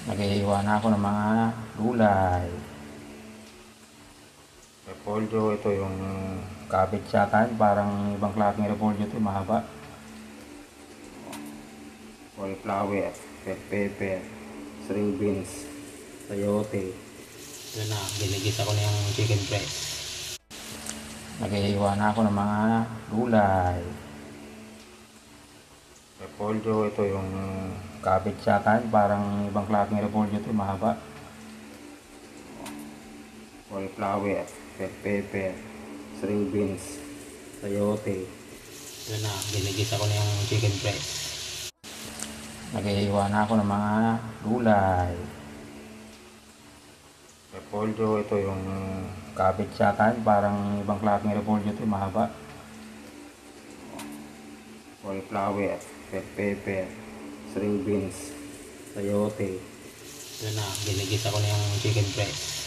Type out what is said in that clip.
Naghihiwa na ako ng mga gulay. Repolyo, ito yung kapit sa atin. Parang ibang klaseng repolyo ito, mahaba. Cauliflower, bell pepper, string beans, sayote. Ito na, ginigisa ko na yung chicken breast. Naghihiwa na ako ng mga gulay. Repolyo, ito yung kapit sa atin. Parang ibang klaseng repolyo ito, mahaba. Cauliflower, bell pepper, string beans, sayote. Ito na, ginigisa ko na yung chicken breast. Naghihiwa na ako ng mga gulay. Repolyo, ito yung kapit sa atin. Parang ibang klaseng repolyo ito, mahaba. Cauliflower, bell pepper, string beans, sayote. Ito na, ginigisa ko na yung chicken breast.